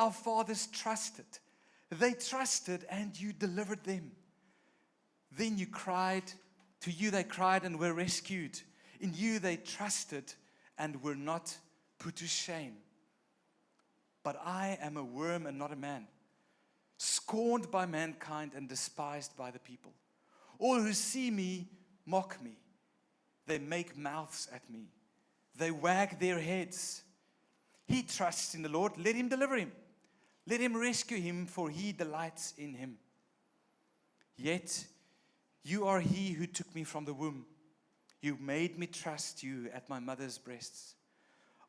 our fathers trusted. They trusted and you delivered them. Then you cried, to you they cried and were rescued. In you they trusted and were not put to shame. But I am a worm and not a man, scorned by mankind and despised by the people. All who see me mock me. They make mouths at me. They wag their heads. He trusts in the Lord. Let him deliver him. Let him rescue him, for he delights in him. Yet you are he who took me from the womb. You made me trust you at my mother's breasts.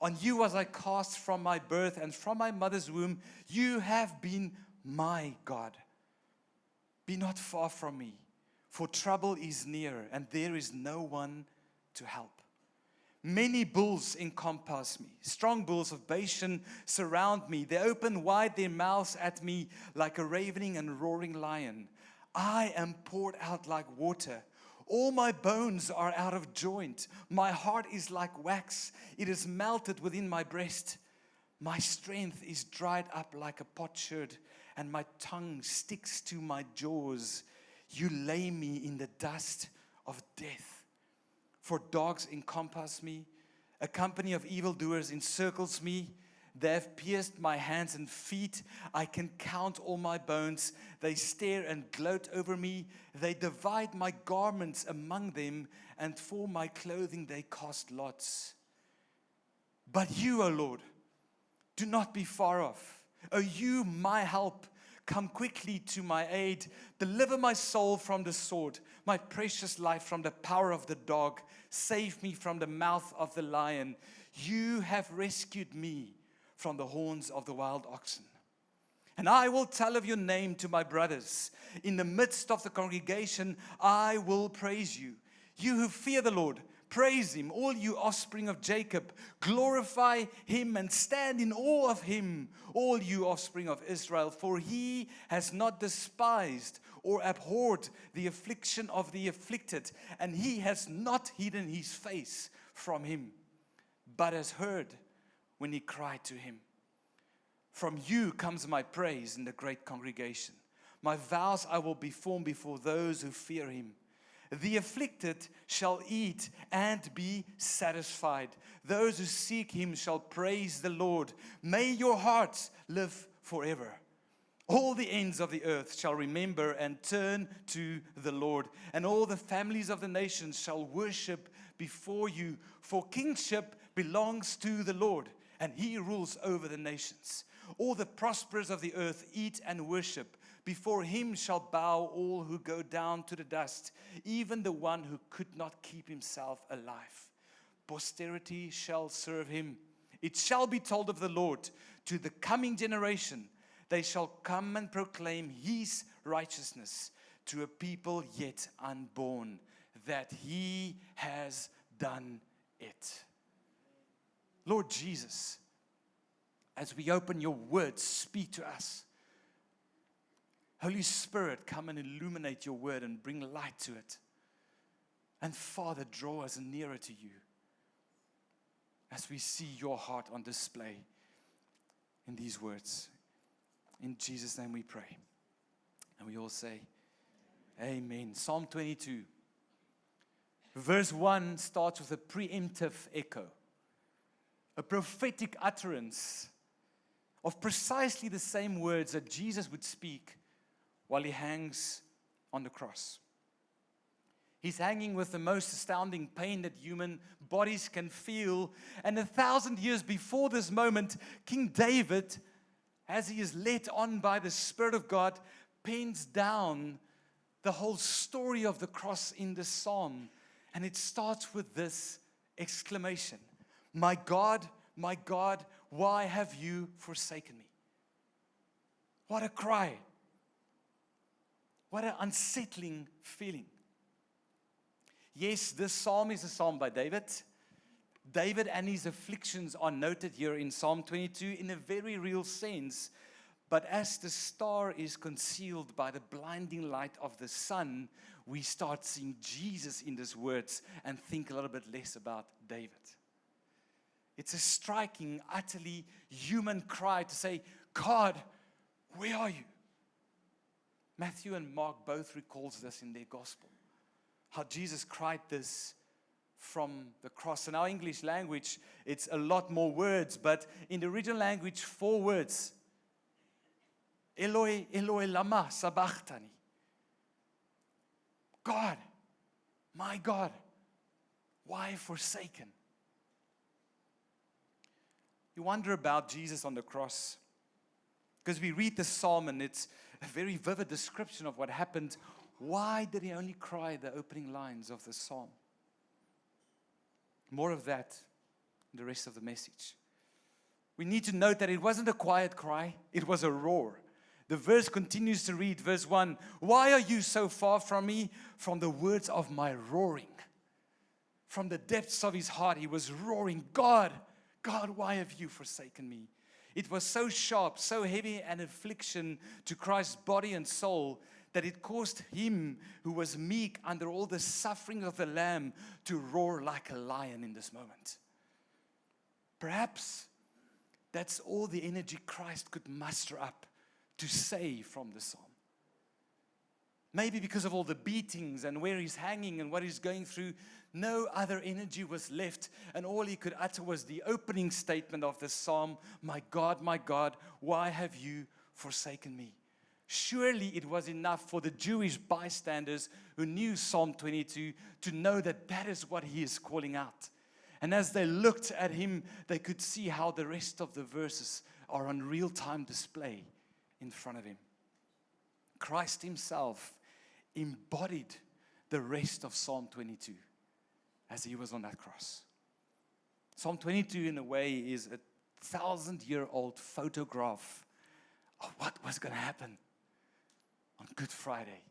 On you was I cast from my birth, and from my mother's womb you have been my God. Be not far from me, for trouble is near, and there is no one to help. Many bulls encompass me. Strong bulls of Bashan surround me. They open wide their mouths at me like a ravening and roaring lion. I am poured out like water. All my bones are out of joint. My heart is like wax. It is melted within my breast. My strength is dried up like a potsherd, and my tongue sticks to my jaws. You lay me in the dust of death. For dogs encompass me. A company of evildoers encircles me. They have pierced my hands and feet. I can count all my bones. They stare and gloat over me. They divide my garments among them, and for my clothing they cast lots. But you, O Lord, do not be far off. O you, my help, come quickly to my aid. Deliver my soul from the sword, my precious life from the power of the dog. Save me from the mouth of the lion. You have rescued me from the horns of the wild oxen. And I will tell of your name to my brothers. In the midst of the congregation, I will praise you. You who fear the Lord, praise him. All you offspring of Jacob, glorify him and stand in awe of him. All you offspring of Israel, for he has not despised or abhorred the affliction of the afflicted, and he has not hidden his face from him, but has heard when he cried to him. From you comes my praise in the great congregation. My vows I will perform before those who fear him. The afflicted shall eat and be satisfied. Those who seek him shall praise the Lord. May your hearts live forever. All the ends of the earth shall remember and turn to the Lord, and all the families of the nations shall worship before you. For kingship belongs to the Lord, and he rules over the nations. All the prosperous of the earth eat and worship. Before him shall bow all who go down to the dust, even the one who could not keep himself alive. Posterity shall serve him. It shall be told of the Lord to the coming generation. They shall come and proclaim his righteousness to a people yet unborn, that he has done it. Lord Jesus, as we open your word, speak to us. Holy Spirit, come and illuminate your word and bring light to it. And Father, draw us nearer to you as we see your heart on display in these words. In Jesus' name we pray. And we all say, Amen. Psalm 22. Verse 1 starts with a preemptive echo, a prophetic utterance of precisely the same words that Jesus would speak while he hangs on the cross. He's hanging with the most astounding pain that human bodies can feel. And 1,000 years before this moment, King David, as he is led on by the Spirit of God, pens down the whole story of the cross in the psalm. And it starts with this exclamation: my God, why have you forsaken me? What a cry. What an unsettling feeling. Yes, this psalm is a psalm by David. David and his afflictions are noted here in Psalm 22 in a very real sense. But as the star is concealed by the blinding light of the sun, we start seeing Jesus in these words and think a little bit less about David. It's a striking, utterly human cry to say, God, where are you? Matthew and Mark both recalls this in their gospel. How Jesus cried this from the cross. In our English language, it's a lot more words, but in the original language, 4 words. Eloi, Eloi, lama sabachthani. God, my God, why forsaken? You wonder about Jesus on the cross. Because we read the psalm and it's a very vivid description of what happened. Why did he only cry the opening lines of the psalm? More of that in the rest of the message. We need to note that it wasn't a quiet cry, it was a roar. The verse continues to read, verse 1, why are you so far from me? From the words of my roaring. From the depths of his heart, he was roaring, God, God, why have you forsaken me? It was so sharp, so heavy an affliction to Christ's body and soul that it caused him, who was meek under all the suffering of the Lamb, to roar like a lion in this moment. Perhaps that's all the energy Christ could muster up to say from the psalm. Maybe because of all the beatings and where he's hanging and what he's going through, no other energy was left, and all he could utter was the opening statement of the psalm, my God, why have you forsaken me? Surely it was enough for the Jewish bystanders who knew Psalm 22 to know that that is what he is calling out. And as they looked at him, they could see how the rest of the verses are on real-time display in front of him. Christ himself embodied the rest of Psalm 22 as he was on that cross. Psalm 22, in a way, is a 1,000-year-old photograph of what was going to happen on Good Friday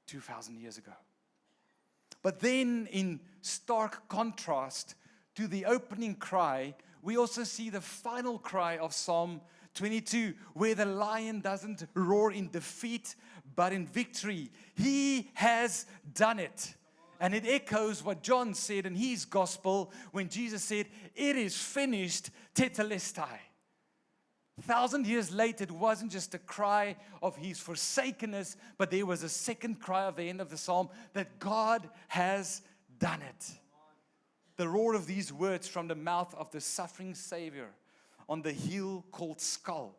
2,000 years ago. But then, in stark contrast to the opening cry, we also see the final cry of Psalm 22, where the lion doesn't roar in defeat, but in victory. He has done it. And it echoes what John said in his gospel when Jesus said, it is finished, tetelestai. 1,000 years later, it wasn't just a cry of his forsakenness, but there was a second cry at the end of the psalm that God has done it. The roar of these words from the mouth of the suffering Savior on the hill called Skull,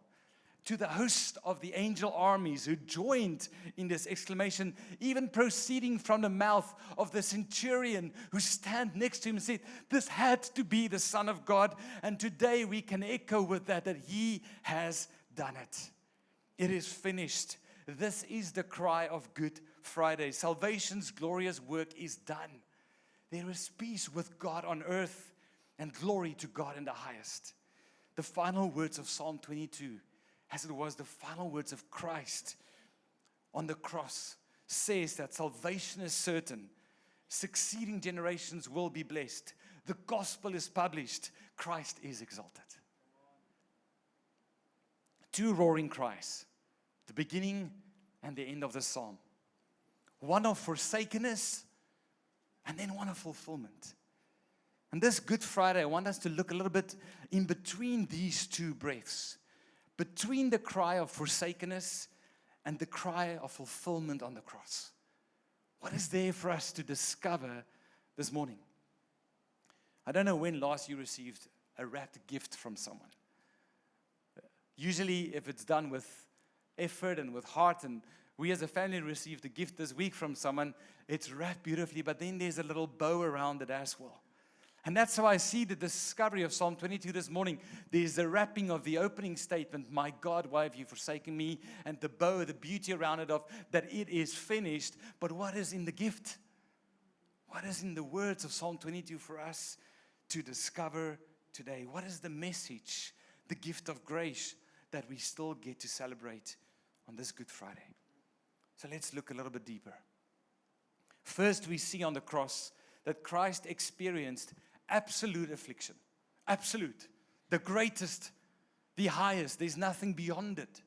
to the host of the angel armies who joined in this exclamation, even proceeding from the mouth of the centurion who stand next to him and said, this had to be the Son of God. And today we can echo with that he has done it. It is finished. This is the cry of Good Friday. Salvation's glorious work is done. There is peace with God on earth and glory to God in the highest. The final words of Psalm 22, as it was the final words of Christ on the cross, says that salvation is certain. Succeeding generations will be blessed. The gospel is published. Christ is exalted. 2 roaring cries, the beginning and the end of the psalm. One of forsakenness and then one of fulfillment. And this Good Friday, I want us to look a little bit in between these 2 breaths. Between the cry of forsakenness and the cry of fulfillment on the cross. What is there for us to discover this morning? I don't know when last you received a wrapped gift from someone. Usually if it's done with effort and with heart, and we as a family received a gift this week from someone, it's wrapped beautifully, but then there's a little bow around it as well. And that's how I see the discovery of Psalm 22 this morning. There's the wrapping of the opening statement, my God, why have you forsaken me? And the bow, the beauty around it of that it is finished. But what is in the gift? What is in the words of Psalm 22 for us to discover today? What is the message, the gift of grace that we still get to celebrate on this Good Friday? So let's look a little bit deeper. First, we see on the cross that Christ experienced absolute affliction. Absolute. The greatest, the highest. There's nothing beyond it.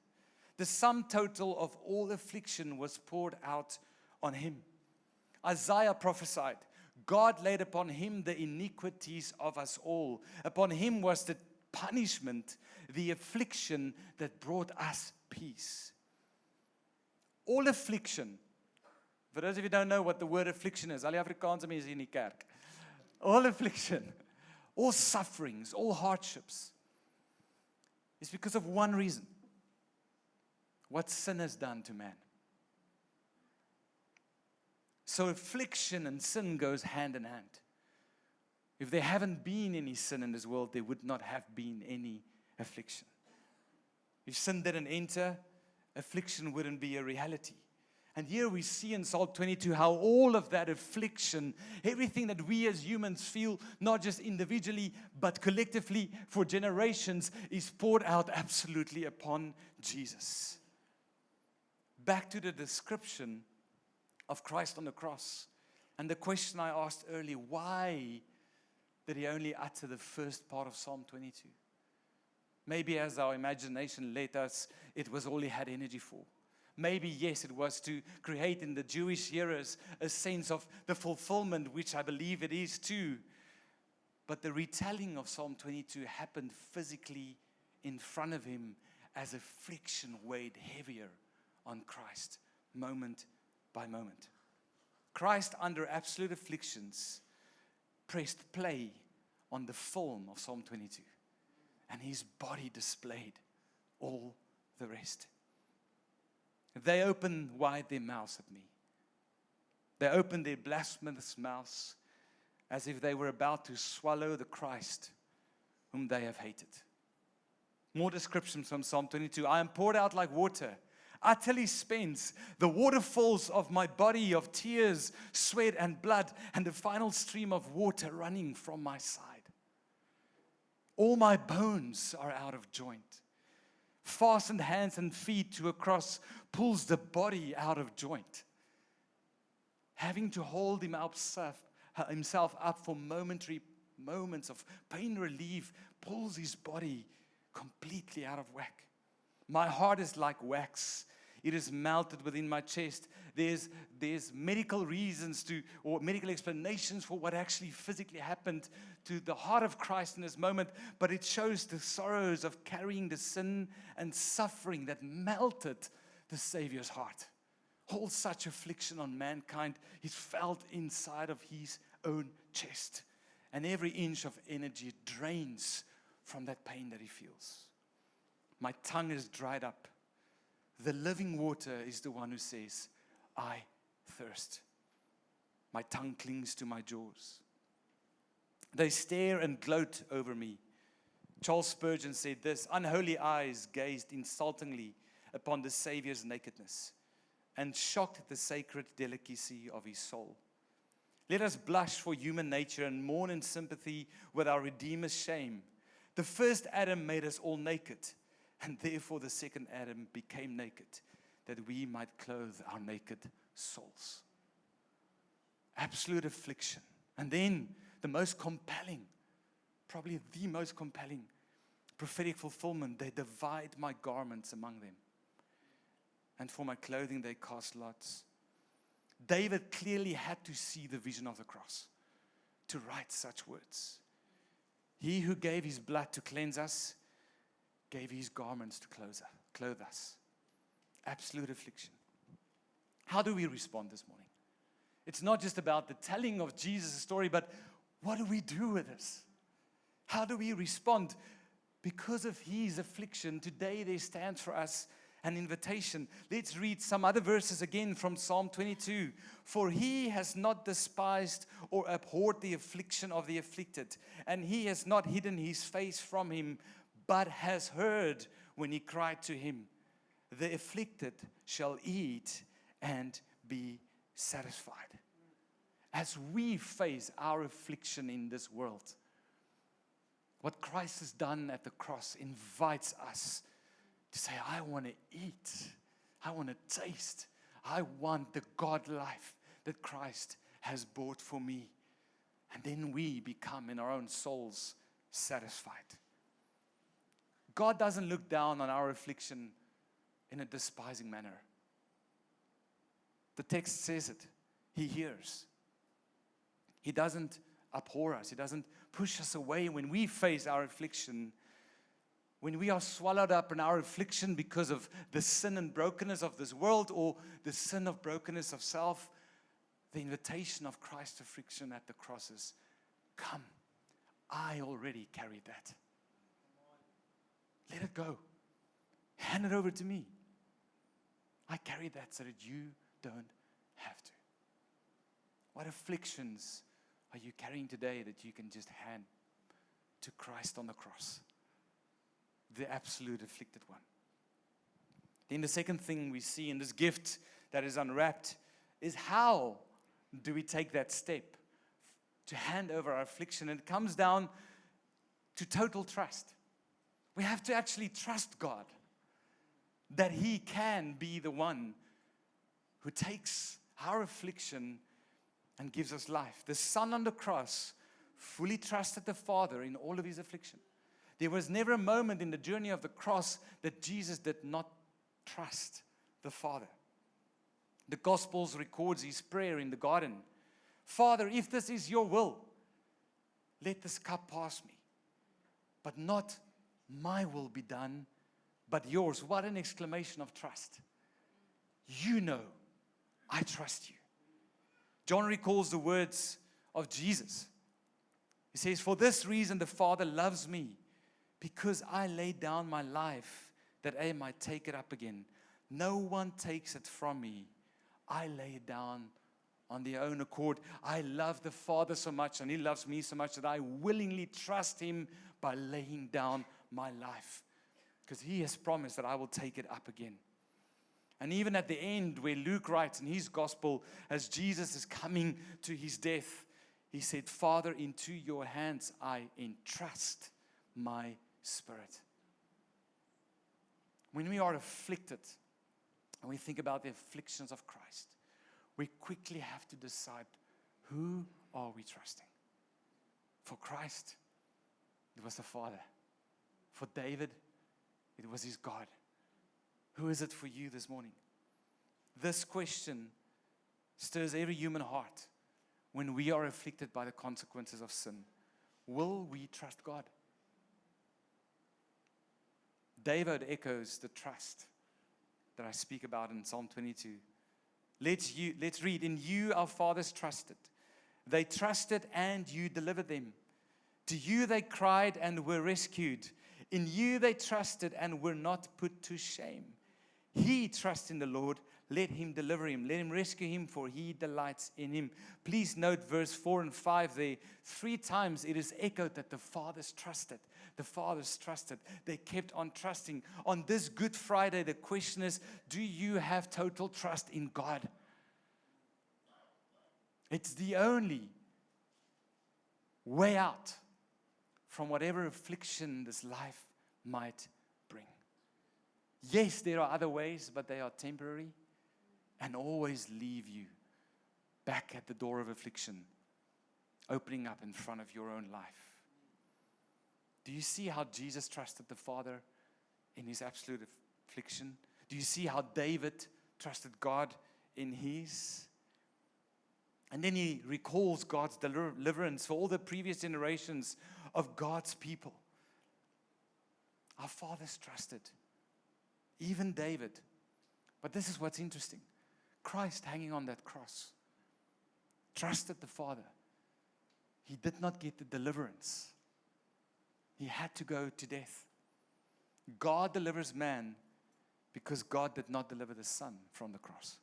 The sum total of all affliction was poured out on him. Isaiah prophesied, God laid upon him the iniquities of us all. Upon him was the punishment, the affliction that brought us peace. All affliction. For those of you who don't know what the word affliction is, al die Afrikaanse mense in die kerk. All affliction, all sufferings, all hardships is because of one reason. What sin has done to man. So affliction and sin goes hand in hand. If there haven't been any sin in this world, there would not have been any affliction. If sin didn't enter, affliction wouldn't be a reality. And here we see in Psalm 22 how all of that affliction, everything that we as humans feel, not just individually, but collectively for generations, is poured out absolutely upon Jesus. Back to the description of Christ on the cross. And the question I asked earlier, why did he only utter the first part of Psalm 22? Maybe as our imagination led us, it was all he had energy for. Maybe, yes, it was to create in the Jewish hearers a sense of the fulfillment, which I believe it is too. But the retelling of Psalm 22 happened physically in front of him as affliction weighed heavier on Christ, moment by moment. Christ, under absolute afflictions, pressed play on the film of Psalm 22. And his body displayed all the rest. They opened wide their mouths at me. They opened their blasphemous mouths as if they were about to swallow the Christ whom they have hated. More descriptions from Psalm 22. I am poured out like water, utterly spent. The waterfalls of my body of tears, sweat, and blood, and the final stream of water running from my side. All my bones are out of joint. Fastened hands and feet to a cross pulls the body out of joint. Having to hold himself up for momentary moments of pain relief pulls his body completely out of whack. My heart is like wax. It is melted within my chest. There's medical reasons or medical explanations for what actually physically happened to the heart of Christ in this moment, but it shows the sorrows of carrying the sin and suffering that melted the Savior's heart. All such affliction on mankind is felt inside of his own chest, and every inch of energy drains from that pain that he feels. My tongue is dried up. The living water is the one who says, I thirst. My tongue clings to my jaws. They stare and gloat over me. Charles Spurgeon said this, unholy eyes gazed insultingly upon the Savior's nakedness and shocked at the sacred delicacy of his soul. Let us blush for human nature and mourn in sympathy with our Redeemer's shame. The first Adam made us all naked, and therefore the second Adam became naked, that we might clothe our naked souls. Absolute affliction. And then the most compelling, probably the most compelling prophetic fulfillment, they divide my garments among them. And for my clothing they cast lots. David clearly had to see the vision of the cross to write such words. He who gave his blood to cleanse us, gave his garments to clothe us. Absolute affliction. How do we respond this morning? It's not just about the telling of Jesus' story, but what do we do with this? How do we respond? Because of his affliction, today there stands for us an invitation. Let's read some other verses again from Psalm 22. For he has not despised or abhorred the affliction of the afflicted, and he has not hidden his face from him, but has heard when he cried to him. The afflicted shall eat and be satisfied. As we face our affliction in this world, what Christ has done at the cross invites us to say, I want to eat. I want to taste. I want the God life that Christ has bought for me. And then we become in our own souls satisfied. God doesn't look down on our affliction in a despising manner. The text says it. He hears. He doesn't abhor us. He doesn't push us away when we face our affliction, when we are swallowed up in our affliction because of the sin and brokenness of this world or the sin of brokenness of self, the invitation of Christ's affliction at the cross is, come, I already carried that. Let it go. Hand it over to me. I carry that so that you don't have to. What afflictions are you carrying today that you can just hand to Christ on the cross? The absolute afflicted one. Then the second thing we see in this gift that is unwrapped is, how do we take that step to hand over our affliction? And it comes down to total trust. We have to actually trust God that He can be the one who takes our affliction and gives us life. The Son on the cross fully trusted the Father in all of His affliction. There was never a moment in the journey of the cross that Jesus did not trust the Father. The Gospels records His prayer in the garden. Father, if this is your will, let this cup pass me. But not my will be done, but yours. What an exclamation of trust. You know, I trust you. John recalls the words of Jesus. He says, for this reason the Father loves me, because I laid down my life that I might take it up again. No one takes it from me. I lay it down on their own accord. I love the Father so much, and He loves me so much, that I willingly trust Him by laying down my life, because He has promised that I will take it up again. And even at the end, where Luke writes in his gospel, as Jesus is coming to His death, He said, Father, into your hands I entrust my spirit. When we are afflicted, and we think about the afflictions of Christ, we quickly have to decide, who are we trusting? For Christ, it was the Father. For David, it was his God. Who is it for you this morning? This question stirs every human heart when we are afflicted by the consequences of sin. Will we trust God? David echoes the trust that I speak about in Psalm 22. Let's read. In you our fathers trusted. They trusted and you delivered them. To you they cried and were rescued. In you they trusted and were not put to shame. He trusts in the Lord. Let Him deliver him. Let Him rescue him, for He delights in him. Please note verse 4 and 5 there. 3 times it is echoed that the fathers trusted. The fathers trusted. They kept on trusting. On this Good Friday, the question is, do you have total trust in God? It's the only way out from whatever affliction this life might bring. Yes, there are other ways, but they are temporary and always leave you back at the door of affliction, opening up in front of your own life. Do you see how Jesus trusted the Father in His absolute affliction? Do you see how David trusted God in his? And then he recalls God's deliverance for all the previous generations of God's people. Our fathers trusted, even David. But this is what's interesting. Christ hanging on that cross trusted the Father. He did not get the deliverance. He had to go to death. God delivers man because God did not deliver the Son from the cross.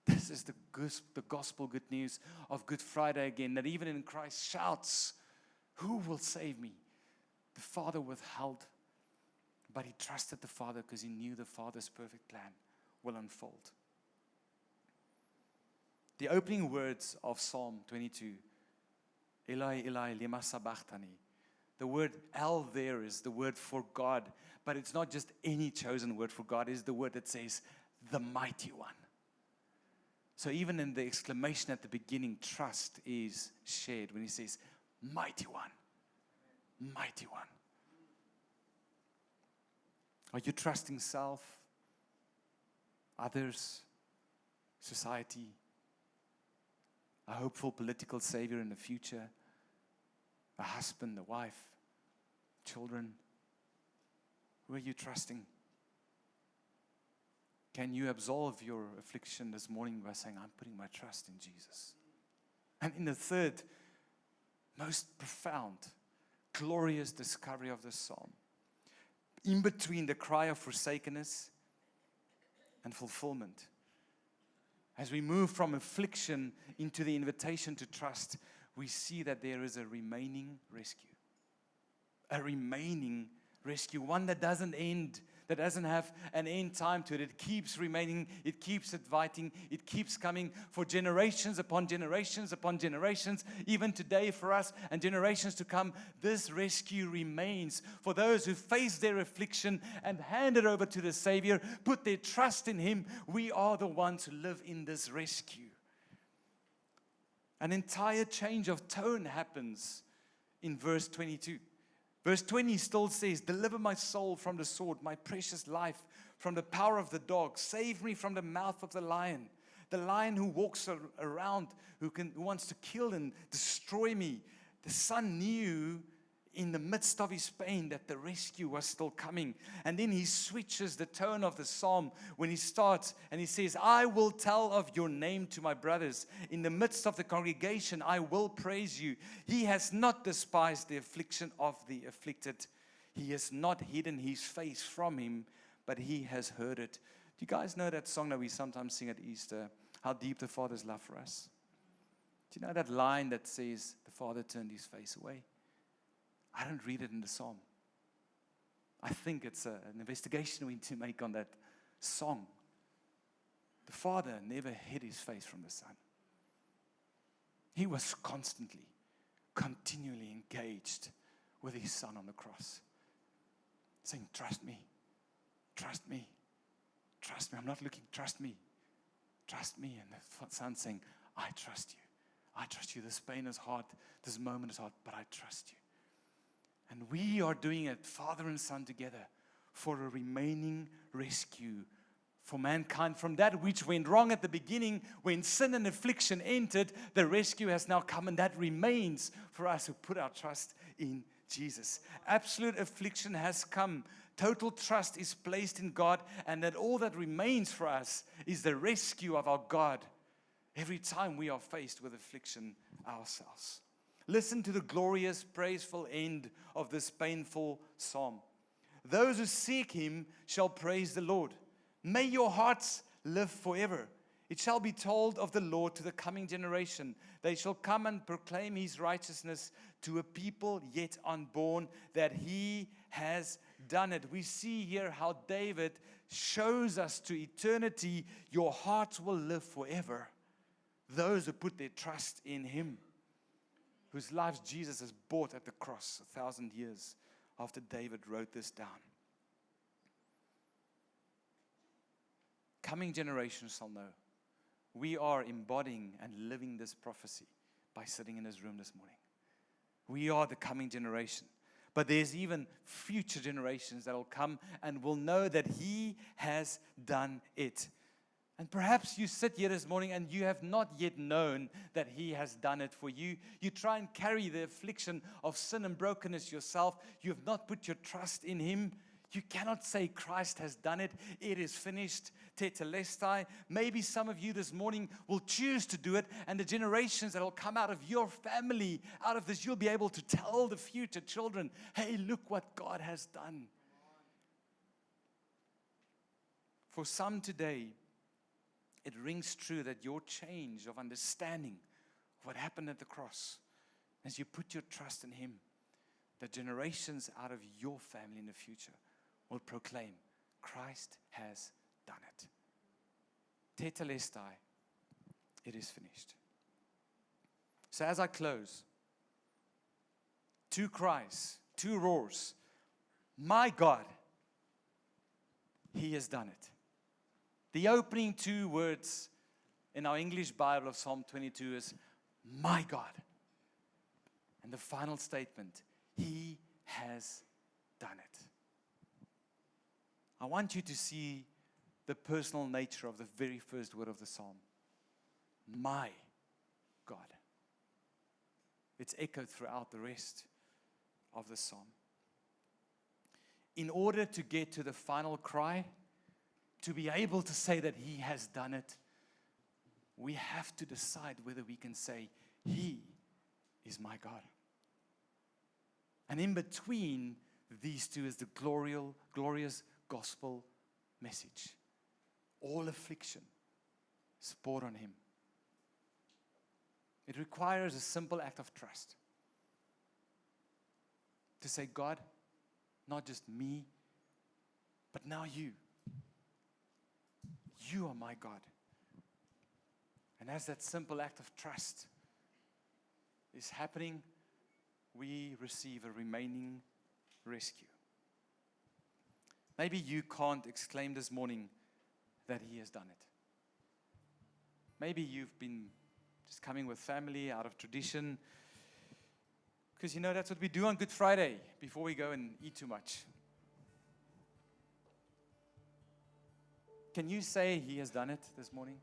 This is the gospel good news of Good Friday again, that even in Christ shouts, who will save me? The Father withheld, but He trusted the Father because He knew the Father's perfect plan will unfold. The opening words of Psalm 22, Eli, Eli, lema sabachthani. The word El there is the word for God, but it's not just any chosen word for God. It's the word that says, the mighty one. So even in the exclamation at the beginning, trust is shared when He says, mighty one, mighty one. Are you trusting self, others, society, a hopeful political savior in the future, a husband, a wife, children? Who are you trusting? Can you absolve your affliction this morning by saying, I'm putting my trust in Jesus? And in the third, most profound, glorious discovery of this psalm, in between the cry of forsakenness and fulfillment, as we move from affliction into the invitation to trust, we see that there is a remaining rescue. A remaining rescue, one that doesn't end, that doesn't have an end time to it. It keeps remaining, it keeps inviting, it keeps coming for generations upon generations upon generations, even today for us and generations to come. This rescue remains for those who face their affliction and hand it over to the Savior, put their trust in Him. We are the ones who live in this rescue. An entire change of tone happens in verse 22. Verse 20 still says, deliver my soul from the sword, my precious life from the power of the dog. Save me from the mouth of the lion who walks around, who wants to kill and destroy me. The son knew in the midst of his pain that the rescue was still coming. And then he switches the tone of the psalm when he starts and he says, I will tell of your name to my brothers. In the midst of the congregation, I will praise you. He has not despised the affliction of the afflicted. He has not hidden his face from him, but he has heard it. Do you guys know that song that we sometimes sing at Easter? How deep the Father's love for us. Do you know that line that says, the Father turned his face away? I don't read it in the psalm. I think it's an investigation we need to make on that song. The Father never hid his face from the Son. He was constantly, continually engaged with his Son on the cross, saying, trust me, trust me, trust me. I'm not looking, trust me, trust me. And the Son saying, I trust you. I trust you. This pain is hard. This moment is hard, but I trust you. And we are doing it, Father and Son together, for a remaining rescue for mankind. From that which went wrong at the beginning, when sin and affliction entered, the rescue has now come, and that remains for us who put our trust in Jesus. Absolute affliction has come. Total trust is placed in God, and that all that remains for us is the rescue of our God every time we are faced with affliction ourselves. Listen to the glorious, praiseful end of this painful psalm. Those who seek Him shall praise the Lord. May your hearts live forever. It shall be told of the Lord to the coming generation. They shall come and proclaim His righteousness to a people yet unborn, that He has done it. We see here how David shows us to eternity, your hearts will live forever. Those who put their trust in Him, whose lives Jesus has bought at the cross 1,000 years after David wrote this down. Coming generations shall know. We are embodying and living this prophecy by sitting in this room this morning. We are the coming generation. But there's even future generations that will come and will know that He has done it. And perhaps you sit here this morning and you have not yet known that He has done it for you. You try and carry the affliction of sin and brokenness yourself. You have not put your trust in Him. You cannot say Christ has done it. It is finished. Tetelestai. Maybe some of you this morning will choose to do it, and the generations that will come out of your family, out of this, you'll be able to tell the future children, hey, look what God has done. For some today, it rings true that your change of understanding of what happened at the cross, as you put your trust in Him, the generations out of your family in the future will proclaim, Christ has done it. Tetelestai, it is finished. So as I close, two cries, two roars. My God, He has done it. The opening two words in our English Bible of Psalm 22 is, my God. And the final statement, He has done it. I want you to see the personal nature of the very first word of the psalm. My God. It's echoed throughout the rest of the psalm. in order to get to the final cry, to be able to say that He has done it, we have to decide whether we can say, He is my God. And in between these two is the glorious gospel message. All affliction is poured on Him. It requires a simple act of trust. To say, God, not just me, but now you. You are my God. And as that simple act of trust is happening, we receive a remaining rescue. Maybe you can't exclaim this morning that He has done it. Maybe you've been just coming with family out of tradition, because that's what we do on Good Friday before we go and eat too much. Can you say He has done it this morning?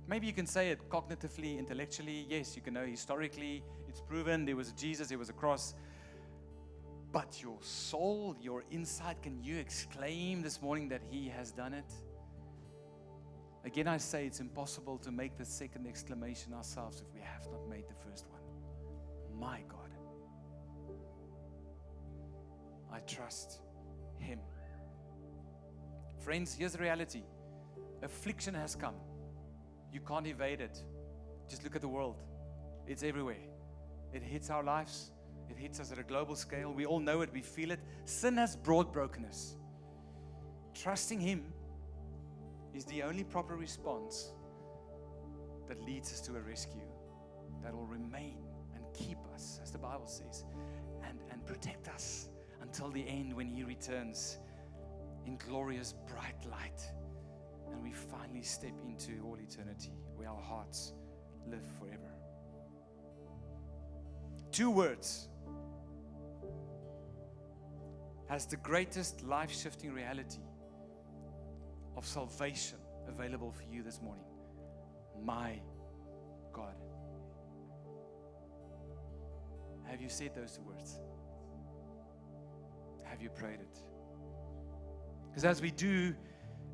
Maybe you can say it cognitively, intellectually. Yes, you can know historically, it's proven there was a Jesus, there was a cross. But your soul, your inside, can you exclaim this morning that He has done it? Again, I say it's impossible to make the second exclamation ourselves if we have not made the first one. My God, I trust Him. Friends, here's the reality. Affliction has come. You can't evade it. Just look at the world. It's everywhere. It hits our lives. It hits us at a global scale. We all know it. We feel it. Sin has brought brokenness. Trusting Him is the only proper response that leads us to a rescue that will remain and keep us, as the Bible says, and protect us until the end when He returns in glorious bright light. And we finally step into all eternity where our hearts live forever. 2 words has the greatest life-shifting reality of salvation available for you this morning. My God. Have you said those 2 words? Have you prayed it? Because as we do,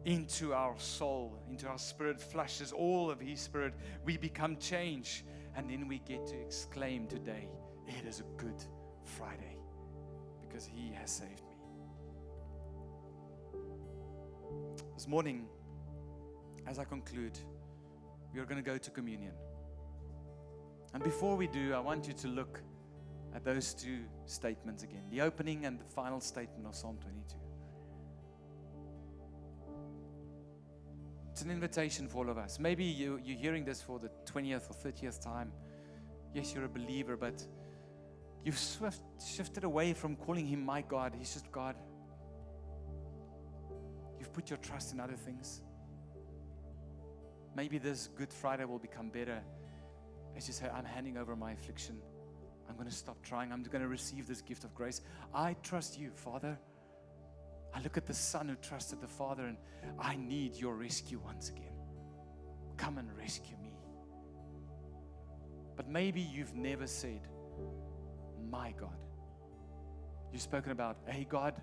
into our soul, into our spirit, flushes all of His Spirit, we become changed, and then we get to exclaim today, it is a Good Friday, because He has saved me. This morning, as I conclude, we are going to go to communion. And before we do, I want you to look at those 2 statements again, the opening and the final statement of Psalm 22. It's an invitation for all of us. Maybe you're hearing this for the 20th or 30th time. Yes, you're a believer, but you've shifted away from calling Him my God. He's just God. You've put your trust in other things. Maybe this Good Friday will become better as you say, I'm handing over my affliction. I'm going to stop trying. I'm going to receive this gift of grace. I trust You, Father. I look at the Son who trusted the Father, and I need Your rescue once again. Come and rescue me. But maybe you've never said, my God. You've spoken about a God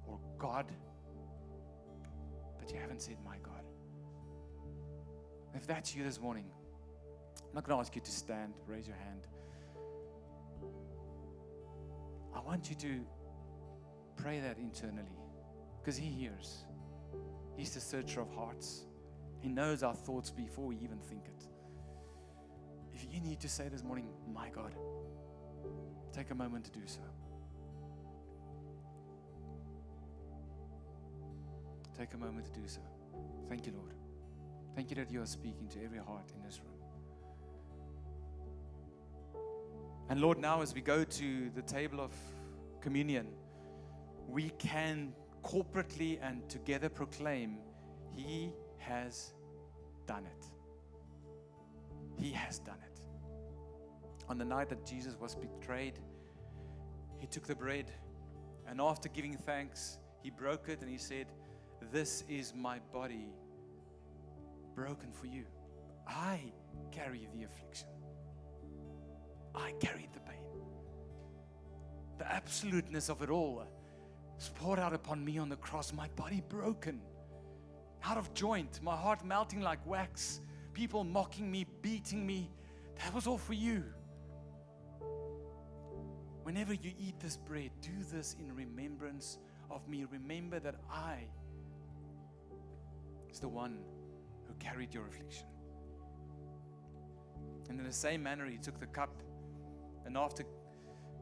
or God, but you haven't said my God. If that's you this morning, I'm not going to ask you to stand, raise your hand. I want you to pray that internally, because He hears. He's the searcher of hearts. He knows our thoughts before we even think it. If you need to say this morning, my God, take a moment to do so. Take a moment to do so. Thank You, Lord. Thank You that You are speaking to every heart in this room. And Lord, now as we go to the table of communion, we can corporately and together proclaim, He has done it. He has done it. On the night that Jesus was betrayed, He took the bread, and after giving thanks, He broke it and He said, this is my body broken for you. I carry the affliction. I carried the pain. The absoluteness of it all is poured out upon me on the cross. My body broken, out of joint, my heart melting like wax, people mocking me, beating me. That was all for you. Whenever you eat this bread, do this in remembrance of me. Remember that I is the one who carried your affliction. And in the same manner, he took the cup, and after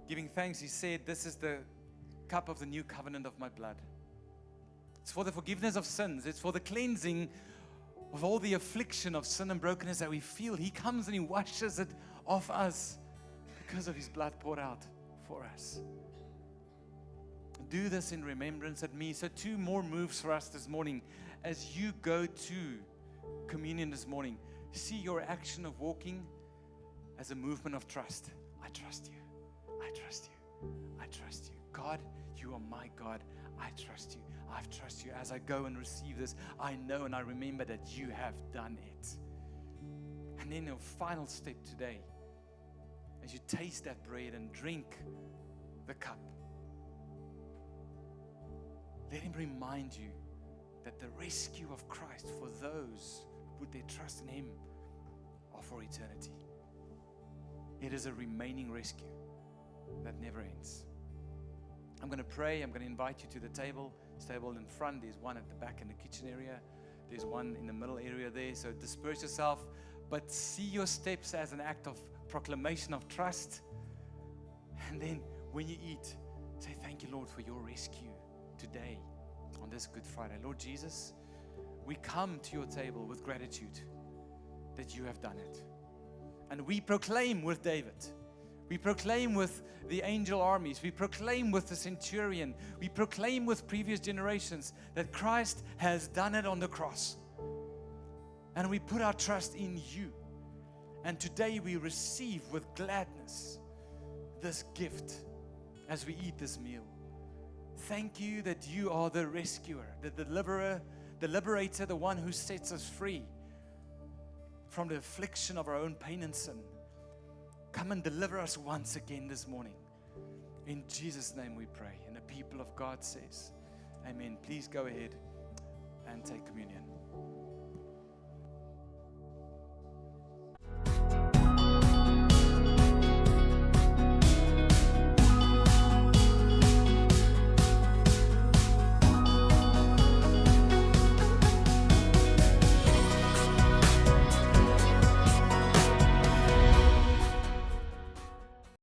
giving thanks, he said, this is the cup of the new covenant of my blood. It's for the forgiveness of sins. It's for the cleansing of all the affliction of sin and brokenness that we feel. He comes and he washes it off us because of his blood poured out for us. Do this in remembrance of me. So 2 more moves for us this morning. As you go to communion this morning, see your action of walking as a movement of trust. I trust you. I trust you. I trust you. God, you are my God. I trust you. I trust you. As I go and receive this, I know and I remember that you have done it. And then your final step today, as you taste that bread and drink the cup, let him remind you that the rescue of Christ for those who put their trust in him are for eternity. It is a remaining rescue that never ends. I'm going to pray. I'm going to invite you to the table. This table in front. There's one at the back in the kitchen area. There's one in the middle area there. So disperse yourself, but see your steps as an act of proclamation of trust. And then when you eat, say, thank you, Lord, for your rescue today on this Good Friday. Lord Jesus, we come to your table with gratitude that you have done it. And we proclaim with David. We proclaim with the angel armies. We proclaim with the centurion. We proclaim with previous generations that Christ has done it on the cross. And we put our trust in you. And today we receive with gladness this gift as we eat this meal. Thank you that you are the rescuer, the deliverer, the liberator, the one who sets us free from the affliction of our own pain and sin. Come and deliver us once again this morning. In Jesus' name we pray. And the people of God says, amen. Please go ahead and take communion.